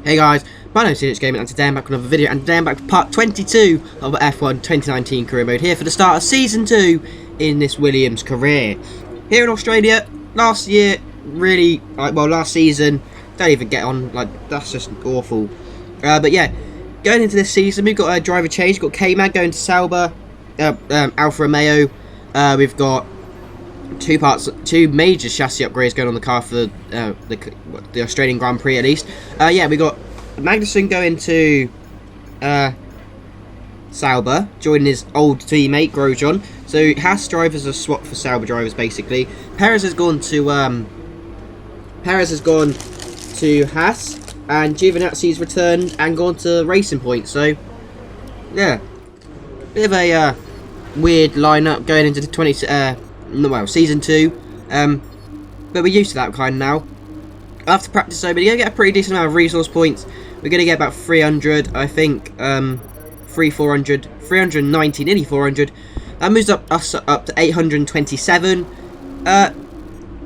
Hey guys, my name is CONSTRUCTOR'S Gaming and today I'm back with another video, and today I'm back with part 22 of F1 2019 career mode here for the start of season 2 in this Williams career. Here in Australia, last year, really, last season, don't even get on, that's just awful. But yeah, going into this season, we've got a driver change, we've got K-Man going to Sauber, Alfa Romeo, we've got two major chassis upgrades going on the car for the Australian Grand Prix at least. Yeah, we got Magnussen going to Sauber, joining his old teammate Grosjean. So Haas drivers are swapped for Sauber drivers basically. Perez has gone to Haas, and Giovinazzi's returned and gone to Racing Point. So yeah, bit of a weird lineup going into the season 2, but we're used to that kind now. After practice though, we're going to get a pretty decent amount of resource points. We're going to get about 300, I think, 390, nearly 400. That moves us up to 827. But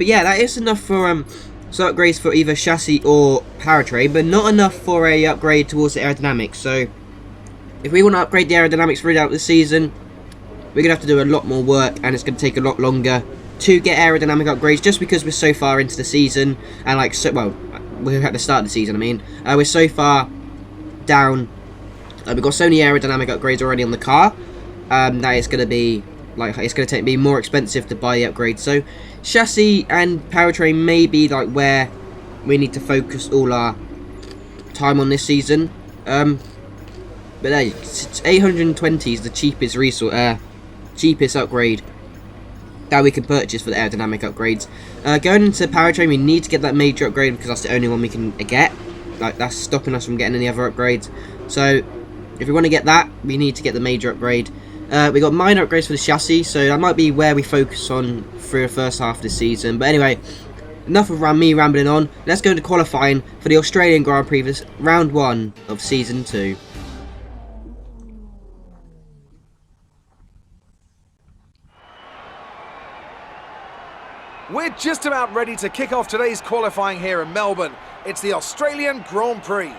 yeah, that is enough for some upgrades for either chassis or powertrain, but not enough for a upgrade towards the aerodynamics. So if we want to upgrade the aerodynamics throughout the season, we're going to have to do a lot more work, and it's going to take a lot longer to get aerodynamic upgrades, just because we're so far into the season, and we're at the start of the season, we're so far down, we've got so many aerodynamic upgrades already on the car, that it's going to be, it's going to be more expensive to buy the upgrades. So chassis and powertrain may be where we need to focus all our time on this season. But hey, 820 is the cheapest cheapest upgrade that we can purchase for the aerodynamic upgrades. Going into powertrain, we need to get that major upgrade because that's the only one we can get. That's stopping us from getting any other upgrades. So if we want to get that, we need to get the major upgrade. We got minor upgrades for the chassis, so that might be where we focus on for the first half of the season. But anyway, enough of me rambling on. Let's go into qualifying for the Australian Grand Prix, this round 1 of season 2. We're just about ready to kick off today's qualifying here in Melbourne. It's the Australian Grand Prix.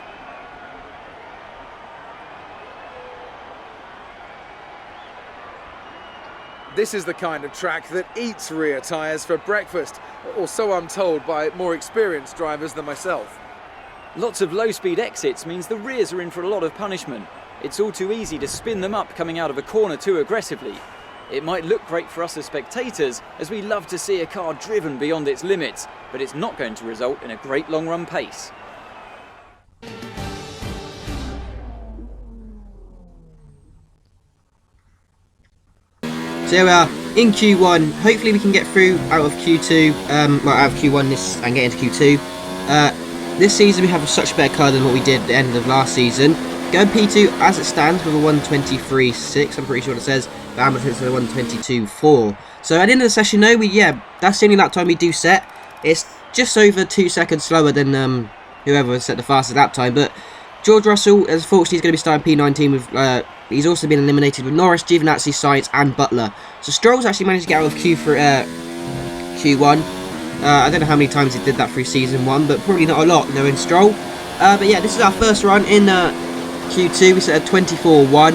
This is the kind of track that eats rear tyres for breakfast, or so I'm told by more experienced drivers than myself. Lots of low-speed exits means the rears are in for a lot of punishment. It's all too easy to spin them up coming out of a corner too aggressively. It might look great for us as spectators, as we love to see a car driven beyond its limits, but it's not going to result in a great long-run pace. So here we are in Q1. Hopefully we can get through out of Q2, out of Q1 and get into Q2. This season we have such a better car than what we did at the end of last season. Going P2 as it stands with a 123.6, I'm pretty sure it says, but Hamilton's a 122.4. So at the end of the session though, that's the only lap time we do set. It's just over 2 seconds slower than whoever set the fastest lap time, but George Russell, unfortunately, is going to be starting P19 with, he's also been eliminated with Norris, Giovinazzi, Sainz and Butler. So Stroll's actually managed to get out of Q for Q1. I don't know how many times he did that through season 1, but probably not a lot knowing Stroll. But yeah, this is our first run in Q2. We set a 24.1.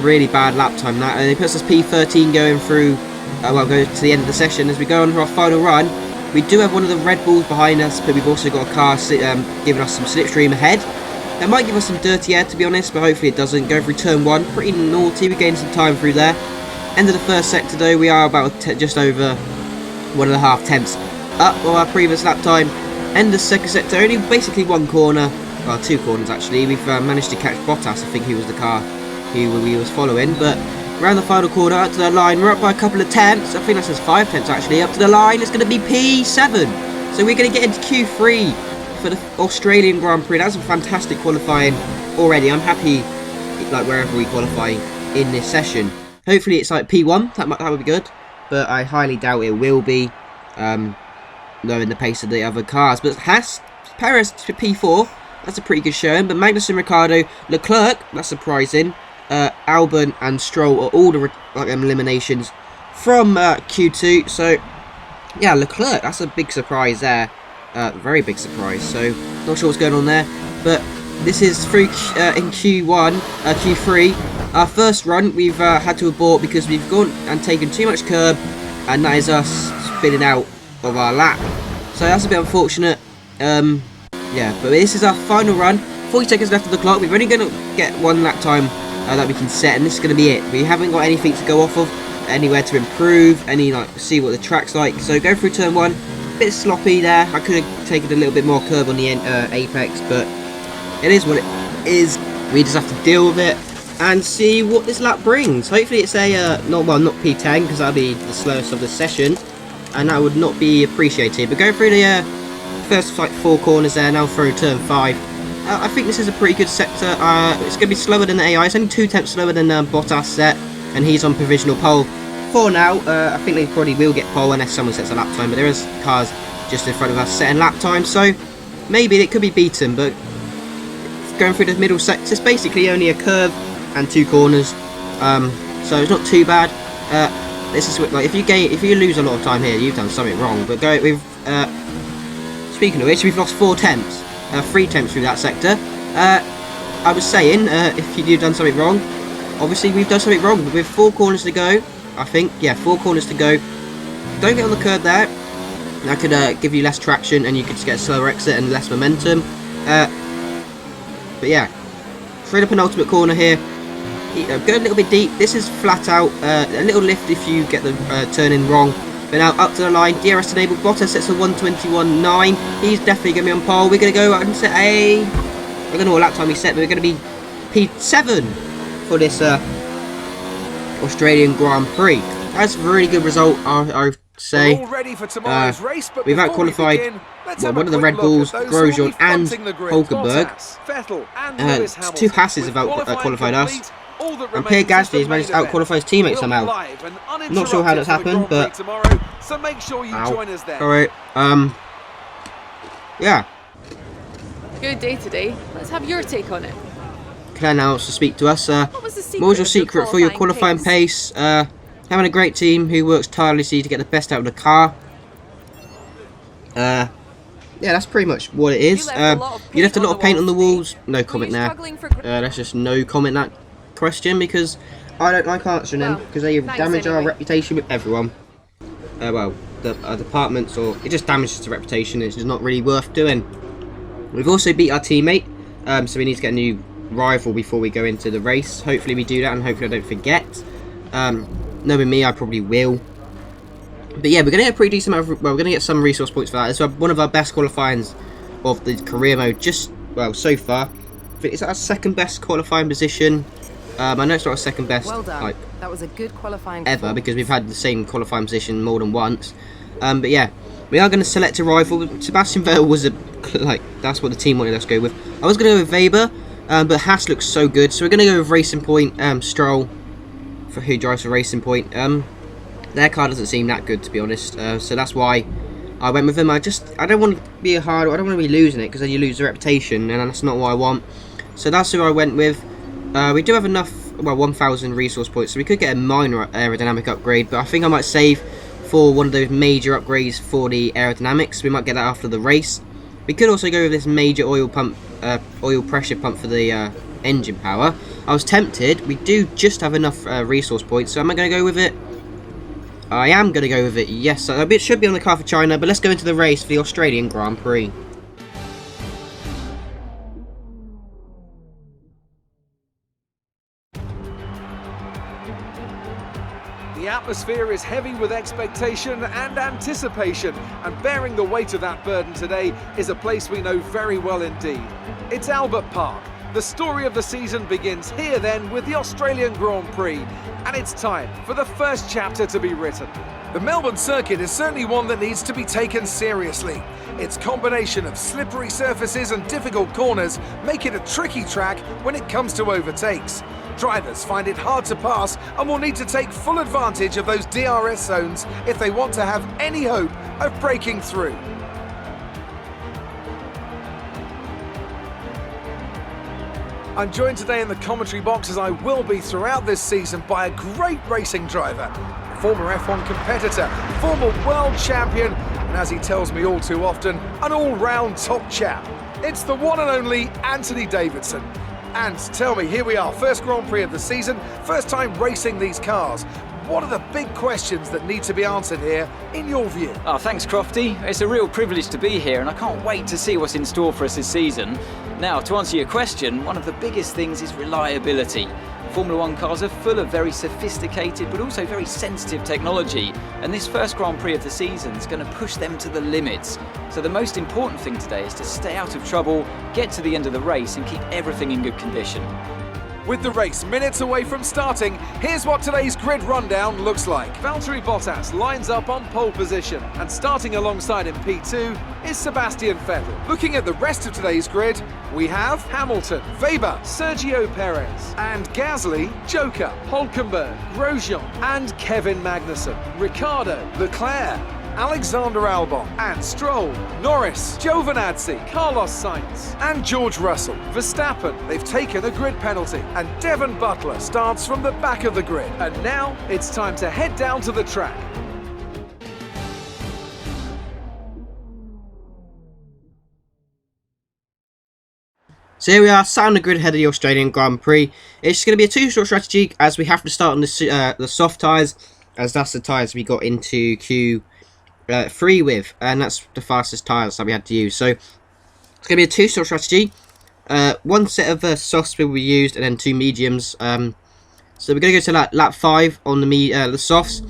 Really bad lap time that, and it puts us P13 going through, go to the end of the session. As we go on to our final run, we do have one of the Red Bulls behind us, but we've also got a car giving us some slipstream ahead. That might give us some dirty air, to be honest, but hopefully it doesn't. Go through turn 1, pretty naughty. We gained some time through there. End of the first sector though, we are about just over 1.5 tenths up on our previous lap time. End of the second sector, only basically one corner, well 2 corners actually. We've managed to catch Bottas, I think he was the car who we was following, but around the final corner, up to the line, we're up by a couple of tenths. I think that says 5 tenths actually. Up to the line, it's going to be P7. So we're going to get into Q3 for the Australian Grand Prix. That's a fantastic qualifying already. I'm happy wherever we qualify in this session. Hopefully it's P1, that would be good, but I highly doubt it will be, knowing the pace of the other cars. But Perez to P4, that's a pretty good showing, but Magnussen, Ricciardo, Leclerc, that's surprising. Albon and Stroll are all the eliminations from Q2. So yeah, Leclerc, that's a big surprise there. Very big surprise. So not sure what's going on there, but this is through in Q3. Our first run we've had to abort because we've gone and taken too much curb, and that is us spinning out of our lap. So that's a bit unfortunate. Yeah, but this is our final run. 40 seconds left of the clock. We're only going to get 1 lap time that we can set, and this is going to be it. We haven't got anything to go off of, anywhere to improve, see what the track's like. So go through turn 1. A bit sloppy there. I could have taken a little bit more curb on the apex, but it is what it is. We just have to deal with it and see what this lap brings. Hopefully it's a not P10, because that'll be the slowest of the session, and that would not be appreciated. But go through the first like 4 corners there, now through turn 5. I think this is a pretty good sector. It's going to be slower than the AI. It's only 2 tenths slower than Bottas set, and he's on provisional pole for now. I think they probably will get pole unless someone sets a lap time, but there is cars just in front of us setting lap time, so maybe it could be beaten. But going through the middle sector, it's basically only a curve and 2 corners, so it's not too bad. This is like if you lose a lot of time here, you've done something wrong. But speaking of which, we've lost 4 tenths. 3 tenths through that sector. I was saying, if you've done something wrong, obviously we've done something wrong. But with 4 corners to go, I think, yeah, 4 corners to go. Don't get on the curb there. That could give you less traction, and you could just get a slower exit and less momentum. But yeah, through the penultimate corner here, go a little bit deep. This is flat out. A little lift if you get the turn in wrong. But now up to the line, DRS enabled. Bottas sets a 1:21.9. He's definitely going to be on pole. We're going to go out and set I don't know what lap time he set, but we're going to be P7 for this Australian Grand Prix. That's a really good result, I would say. We're all ready for tomorrow's race, but we've out-qualified one of the Red Bulls, Grosjean and Hulkenberg. 2 Hasses have out-qualified us. And Pierre Gasly has managed to out-qualify his teammates somehow. I'm not sure how that's happened, but so make sure you join us there. Alright, yeah. Good day today. Let's have your take on it. Claire now wants to speak to us. What was your secret for your qualifying pace? Having a great team who works tirelessly to get the best out of the car. Yeah, that's pretty much what it is. You left a lot of paint on the walls. No comment there. That's just no comment that question, because I don't like answering them, because they damage our reputation with everyone. Well, the departments, or it just damages the reputation. It's just not really worth doing. We've also beat our teammate, so we need to get a new rival before we go into the race. Hopefully we do that, and hopefully I don't forget. Knowing me, I probably will. But yeah, we're going to get a pretty decent amount of, well, we're going to get some resource points for that. It's one of our best qualifyings of the career mode, so far. I think it's our 2nd best qualifying position. I know it's not our 2nd best, like, that was a good qualifying ever, because we've had the same qualifying position more than once. But yeah, we are going to select a rival. Sebastian Vettel was that's what the team wanted us to go with. I was going to go with Weber, but Haas looks so good, so we're going to go with Racing Point, Stroll, for who drives for Racing Point. Their car doesn't seem that good, to be honest, so that's why I went with him. I don't want to be I don't want to be losing it, because then you lose the reputation, and that's not what I want. So that's who I went with. We do have enough, well, 1,000 resource points, so we could get a minor aerodynamic upgrade, but I think I might save for one of those major upgrades for the aerodynamics. We might get that after the race. We could also go with this major oil pressure pump for the engine power. I was tempted. We do just have enough resource points, so am I going to go with it? I am going to go with it, yes. It should be on the car for China, but let's go into the race for the Australian Grand Prix. The atmosphere is heavy with expectation and anticipation, and bearing the weight of that burden today is a place we know very well indeed. It's Albert Park. The story of the season begins here then with the Australian Grand Prix, and it's time for the first chapter to be written. The Melbourne circuit is certainly one that needs to be taken seriously. Its combination of slippery surfaces and difficult corners make it a tricky track when it comes to overtakes. Drivers find it hard to pass and will need to take full advantage of those DRS zones if they want to have any hope of breaking through. I'm joined today in the commentary box, as I will be throughout this season, by a great racing driver, former F1 competitor, former world champion, and as he tells me all too often, an all-round top chap. It's the one and only Anthony Davidson. And tell me, here we are, first Grand Prix of the season, first time racing these cars. What are the big questions that need to be answered here, in your view? Oh, thanks, Crofty. It's a real privilege to be here, and I can't wait to see what's in store for us this season. Now, to answer your question, one of the biggest things is reliability. Formula One cars are full of very sophisticated but also very sensitive technology, and this first Grand Prix of the season is going to push them to the limits. So the most important thing today is to stay out of trouble, get to the end of the race and keep everything in good condition. With the race minutes away from starting, here's what today's grid rundown looks like. Valtteri Bottas lines up on pole position, and starting alongside in P2 is Sebastian Vettel. Looking at the rest of today's grid, we have Hamilton, Weber, Sergio Perez, and Gasly, Joker, Hulkenberg, Grosjean, and Kevin Magnussen, Ricciardo, Leclerc, Alexander Albon and Stroll, Norris, Giovinazzi, Carlos Sainz and George Russell. Verstappen, they've taken a grid penalty, and Devon Butler starts from the back of the grid. And now it's time to head down to the track. So here we are, sat on the grid ahead of the Australian Grand Prix. It's going to be a two-stroke strategy, as we have to start on the soft tyres, as that's the tyres we got into Q3 with, and that's the fastest tyres that we had to use. So it's going to be a two-stroke strategy. One set of softs will be used, and then two mediums. So we're going to go to lap 5 on the softs.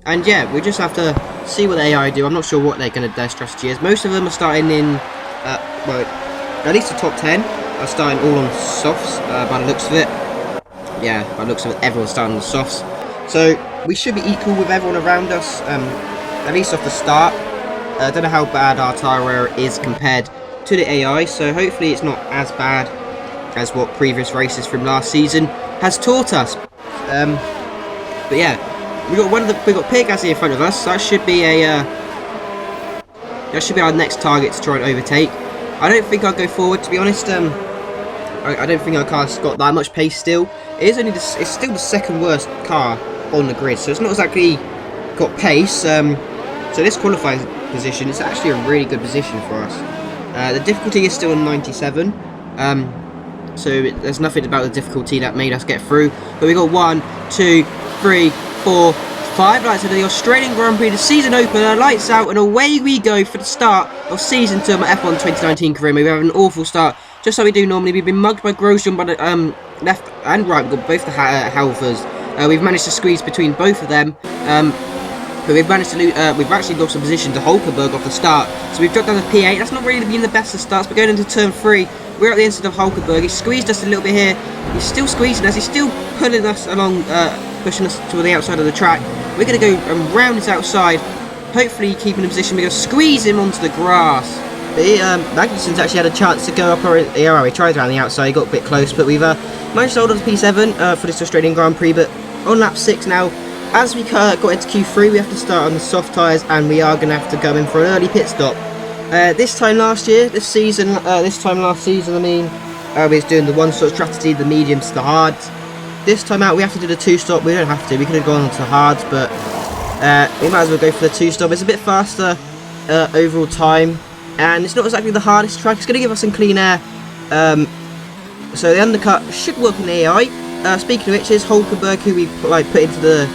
And yeah, we just have to see what the AI do. I'm not sure what their strategy is. Most of them are starting in, well, at least the top 10 are starting all on softs, by the looks of it. Yeah, by the looks of it, everyone's starting on the softs. So we should be equal with everyone around us, at least off the start. I don't know how bad our tyre wear is compared to the AI, so hopefully it's not as bad as what previous races from last season has taught us. But yeah, we got Pierre Gasly in front of us. So that should be our next target to try and overtake. I don't think I'll go forward, to be honest. I don't think our car's got that much pace still. It's still the second worst car on the grid, so it's not exactly got pace. So this qualifying position is actually a really good position for us. The difficulty is still on 97. So there's nothing about the difficulty that made us get through. But we got 1, 2, 3, 4, 5 lights into the Australian Grand Prix, the season opener, lights out, and away we go for the start of Season 2 of my F1 2019 career. We have an awful start, just like we do normally. We've been mugged by Grosjean by the left and right. We've got both the Halvers. We've managed to squeeze between both of them. But we've managed to lose, we've actually lost a position to Hulkenberg off the start. So we've dropped down to P8. That's not really been the best of starts, but going into turn 3, we're at the inside of Hulkenberg. He squeezed us a little bit here. He's still squeezing us. He's still pulling us along, pushing us to the outside of the track. We're going to go round his outside, hopefully keeping in position. We're going to squeeze him onto the grass. Magnussen's actually had a chance to go up our he tried around the outside, he got a bit close, but we've managed to hold on to P7 for this Australian Grand Prix. But on lap 6 now, as we got into Q3, we have to start on the soft tyres, and we are going to have to go in for an early pit stop. This time last season, I mean, we was doing the one-stop strategy, the mediums to the hards. This time out, we have to do the two-stop. We don't have to. We could have gone on to hards, but we might as well go for the two-stop. It's a bit faster overall time, and it's not exactly the hardest track. It's going to give us some clean air. So the undercut should work on the AI. Speaking of which, is Hulkenberg, who we put into the,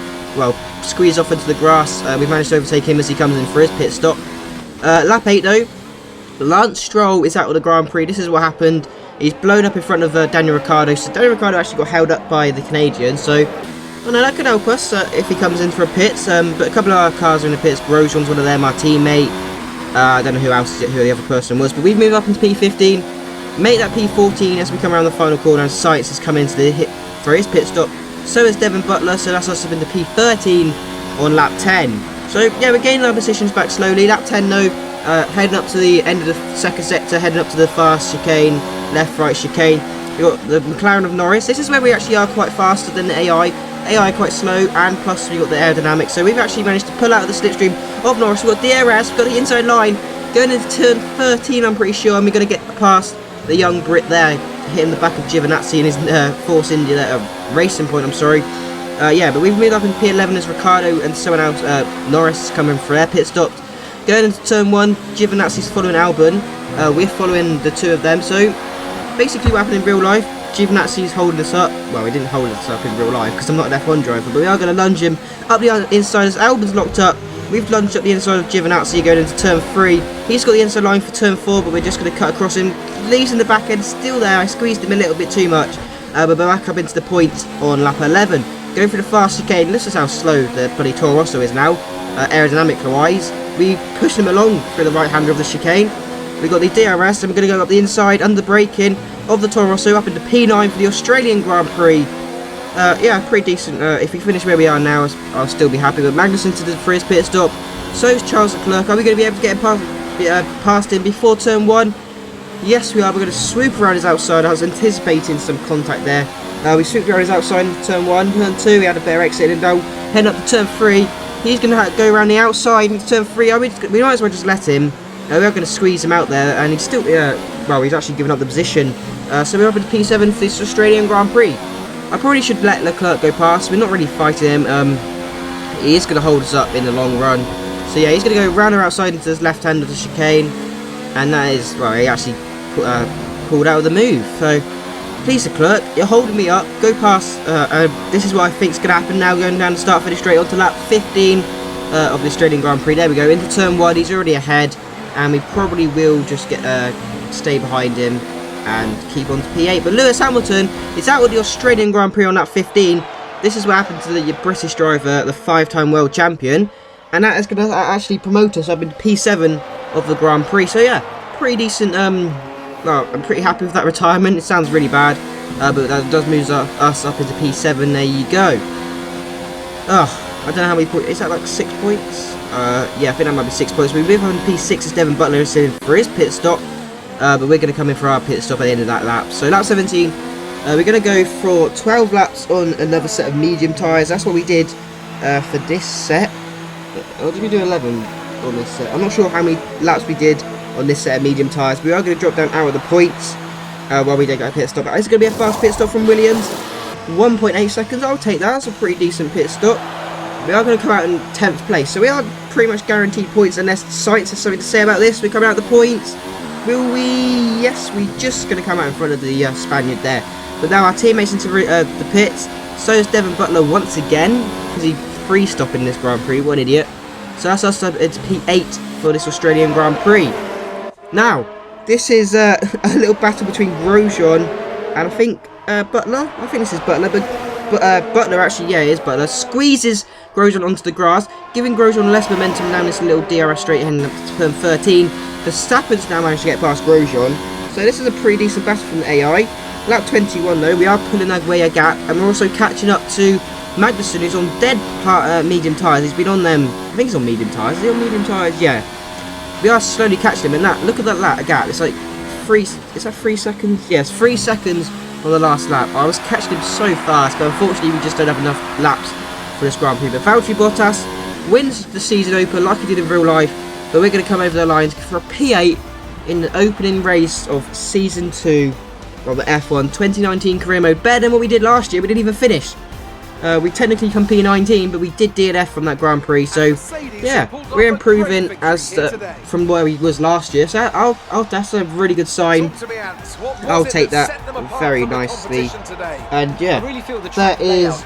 squeeze off into the grass. We've managed to overtake him as he comes in for his pit stop. Lap 8 though, Lance Stroll is out of the Grand Prix. This is what happened. He's blown up in front of Daniel Ricciardo. So Daniel Ricciardo actually got held up by the Canadian. So, that could help us if he comes in for a pits. But a couple of our cars are in the pits. Grosjean's one of them, our teammate. I don't know who the other person was. But we've moved up into P15. Make that P14 as we come around the final corner. And Sainz has come into the hit for his pit stop. So is Devon Butler. So that's us up into P13 on lap 10. So yeah, we're gaining our positions back slowly. Lap 10 though, heading up to the end of the second sector, heading up to the fast chicane, left-right chicane. We've got the McLaren of Norris. This is where we actually are quite faster than the AI. AI quite slow, and plus we've got the aerodynamics. So we've actually managed to pull out of the slipstream of Norris. We've got DRS, we've got the inside line, going into turn 13 I'm pretty sure, and we're going to get past the young Brit there, hitting the back of Giovinazzi in his Force India, Racing Point, I'm sorry. Yeah, but we've moved up in P11 as Ricciardo and someone else, Norris, coming for their pit stop. Going into turn 1, Giovinazzi's following Albon. We're following the two of them. So basically what happened in real life, Giovinazzi's holding us up. Well, he didn't hold us up in real life because I'm not an F1 driver, but we are going to lunge him up the inside as Albon's locked up. We've lunged up the inside of Giovinazzi going into turn 3. He's got the inside line for turn 4, but we're just going to cut across him. Leaves in the back end, still there. I squeezed him a little bit too much. But we're back up into the points on lap 11. Going for the fast chicane. This is how slow the bloody Toro Rosso is now, aerodynamic wise. We push him along through the right hander of the chicane. We've got the DRS, and we're going to go up the inside, under braking of the Toro Rosso, up into P9 for the Australian Grand Prix. Yeah, pretty decent. If we finish where we are now, I'll still be happy. But Magnussen for his pit stop. So is Charles Leclerc. Are we going to be able to get him past him before turn 1? Yes, we are. We're going to swoop around his outside. I was anticipating some contact there. We swooped around his outside into turn 1. Turn 2, we had a better exit, and now heading up to turn 3. He's going to go around the outside into turn 3. We might as well just let him. We are going to squeeze him out there, and he's still, well, he's actually given up the position. So we're up into P7 for this Australian Grand Prix. I probably should let Leclerc go past. We're not really fighting him. He is going to hold us up in the long run. So yeah, he's going to go round or outside into his left hand of the chicane, and that is, well, he actually pulled out of the move. So please, Leclerc, you're holding me up. Go past. This is what I think is going to happen now. Going down the start finish straight onto lap 15 of the Australian Grand Prix. There we go. Into turn 1, he's already ahead, and we probably will just get stay behind him and keep on to P8. But Lewis Hamilton is out of the Australian Grand Prix on lap 15. This is what happened to the British driver, the 5-time world champion, and that is going to actually promote us up into P7 of the Grand Prix. So yeah, pretty decent. Well, I'm pretty happy with that retirement. It sounds really bad, but that does move us up into P7. There you go. Oh, I don't know how many points. Is that like 6 points? Yeah, I think that might be 6 points. We move on to P6 as Devon Butler is in for his pit stop. But we're going to come in for our pit stop at the end of that lap. So lap 17, we're going to go for 12 laps on another set of medium tyres. That's what we did for this set. Or did we do 11 on this set? I'm not sure how many laps we did on this set of medium tyres. We are going to drop down out of the points while we don't get a pit stop. It's going to be a fast pit stop from Williams. 1.8 seconds, I'll take that. That's a pretty decent pit stop. We are going to come out in 10th place. So we are pretty much guaranteed points unless Sainz has something to say about this. We come out the points. Will we? Yes, we're just going to come out in front of the Spaniard there. But now our teammates into the pits. So is Devon Butler once again, because he free stopped in this Grand Prix. What an idiot. So that's us up into P8 for this Australian Grand Prix. Now, this is a little battle between Grosjean and I think Butler. I think this is Butler, but Butler actually, yeah, it is Butler. Squeezes Grosjean onto the grass, giving Grosjean less momentum down this little DRS straight heading up to turn 13. Verstappen's now managed to get past Grosjean. So this is a pretty decent battle from the AI. Lap 21 though, we are pulling away a gap, and we're also catching up to Magnussen, who's on dead medium tyres. He's been on them, I think he's on medium tyres. Is he on medium tyres? Yeah. We are slowly catching him, and that, look at that gap. It's like 3 seconds? Yes, 3 seconds on the last lap. I was catching him so fast, but unfortunately we just don't have enough laps for this Grand Prix. But Valtteri Bottas wins the season open like he did in real life, but we're going to come over the lines for a P8 in the opening race of Season 2 of the F1 2019 career mode. Better than what we did last year. We didn't even finish. We technically come P19, but we did DNF from that Grand Prix. So yeah, we're improving as from where we was last year. So that's a really good sign. I'll take that very nicely. And yeah, that is.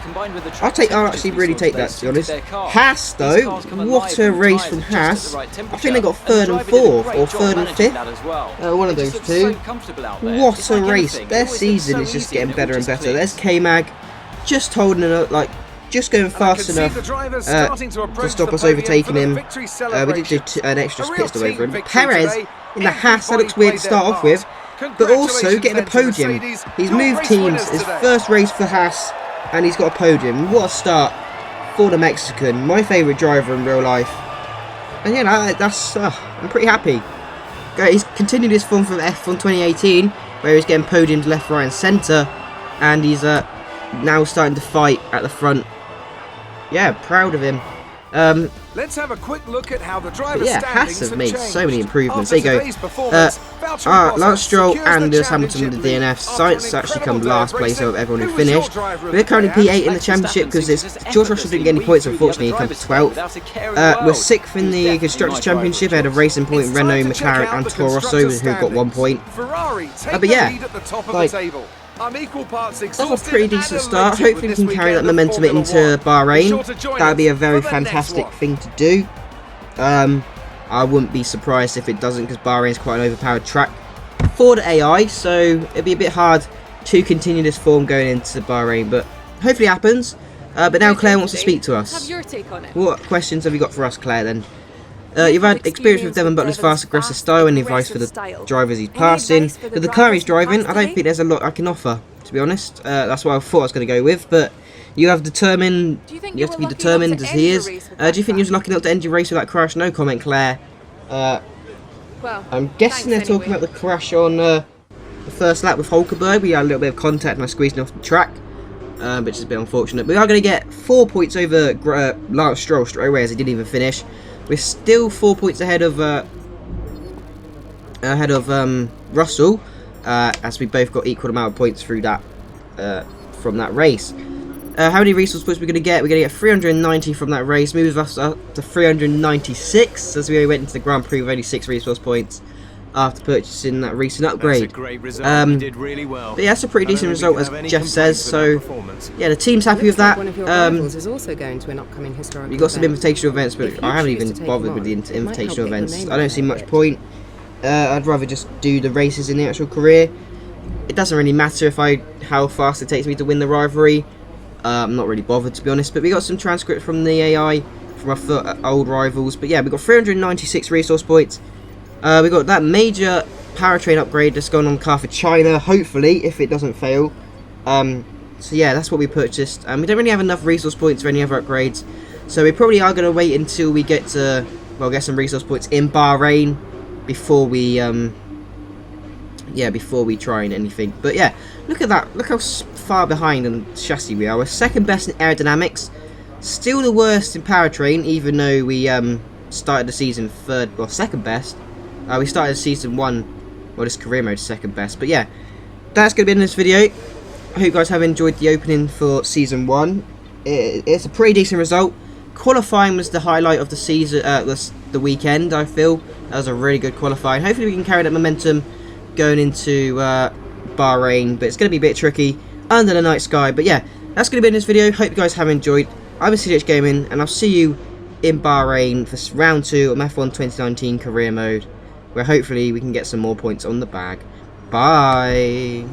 I'll actually really take that, to be honest. Haas though, what a race from Haas. I think they got 3rd and 4th or 3rd and 5th. One of those two. What a race! Their season is just getting better and better. There's K-Mag. Just holding it, like, just going fast enough to stop us overtaking him. We did do an extra pit stop over him. Perez in the Haas, that looks weird to start off with, but also getting a podium. He's moved teams, his first race for Haas, and he's got a podium. What a start for the Mexican, my favourite driver in real life. And yeah, that's I'm pretty happy. He's continued his form from F1 2018, where he's getting podiums left, right, and centre, and he's now starting to fight at the front. Yeah, proud of him. Let's have a quick look at how the But driver's yeah, standings Haas have made changed. so many improvements. After There you today's go. performance, Valtteri Bottas Lance Stroll secures and the Lewis Hamilton with the championship DNF. lead Science after an actually come incredible last day of place of racing. everyone who Who was your finished. driver of We're the currently day, P8 in the Max championship Verstappen because seems this to George Russell effortlessly didn't get any weave points, through the other unfortunately. He comes drivers' 12th. without a care in the We're world. 6th in He's the definitely Constructors' my driver of Championship ahead of choice. Racing Point, It's Renault, time to check McLaren out and the Toro Rosso constructors' who got 1 standings. point. Ferrari take But the yeah, lead at the top of like, the table. I'm equal parts that's exhausted a pretty and decent start. elated Hopefully we with can this carry that weekend of momentum Formula into One. Be sure Bahrain. to join That would be a us very for the next fantastic one. thing to do. I wouldn't be surprised if it doesn't, because Bahrain is quite an overpowered track for the AI, so it'd be a bit hard to continue this form going into Bahrain, but hopefully it happens. But now Claire wants to speak to Let's have us. your take on it. What questions have you got for us, Claire, then? You've had experience with Devon Butler's fast, aggressive style and advice for the drivers he's passing. With the car he's driving, I don't think there's a lot I can offer, to be honest. That's what I thought I was going to go with, but you have determined. Do you think You have to be were lucky determined enough as to he end is. your race with Do you that think you was car? lucky enough to end your race with that crash? No comment, Claire. Well, I'm guessing they're thanks talking anyway. about the crash on the first lap with Hulkenberg. We had a little bit of contact and I squeezed him off the track, which is a bit unfortunate. But we are going to get 4 points over Lance Stroll straight away, as he didn't even finish. We're still 4 points ahead of Russell, as we both got equal amount of points through that from that race. How many resource points we're going to get? We're going to get 390 from that race, moves us up to 396, as we only went into the Grand Prix with only 6 resource points after purchasing that recent upgrade. That's a great result. You did really well. But yeah, that's a pretty I don't decent think we result, can as have any Jeff says, complaints with so that performance. yeah, the team's happy with Looks like that. one of your rivals is also going to an upcoming historical We got some event. invitational events, but If you I haven't choose to even take bothered him with the on, it might help invitational get your events. name I don't out see there a much bit. point. I'd rather just do the races in the actual career. It doesn't really matter how fast it takes me to win the rivalry. I'm not really bothered, to be honest. But we got some transcripts from the AI from our old rivals. But yeah, we got 396 resource points. We got that major powertrain upgrade that's going on the car for China. Hopefully, if it doesn't fail. So yeah, that's what we purchased. We don't really have enough resource points for any other upgrades. So we probably are going to wait until we get to, well, get some resource points in Bahrain before we before we try and anything. But yeah, look at that. Look how far behind on chassis we are. We're second best in aerodynamics, still the worst in powertrain, even though we started the season second best. We started season 1, well, this career mode second best. But yeah, that's going to be in this video. I hope you guys have enjoyed the opening for season 1. It's a pretty decent result. Qualifying was the highlight of the season, the weekend. I feel that was a really good qualifying. Hopefully we can carry that momentum going into Bahrain, but it's going to be a bit tricky under the night sky. But yeah, that's going to be in this video. Hope you guys have enjoyed. I'm CONSTRUCTOR'S Gaming, and I'll see you in Bahrain for round 2 of F1 2019 career mode, where hopefully we can get some more points on the bag. Bye.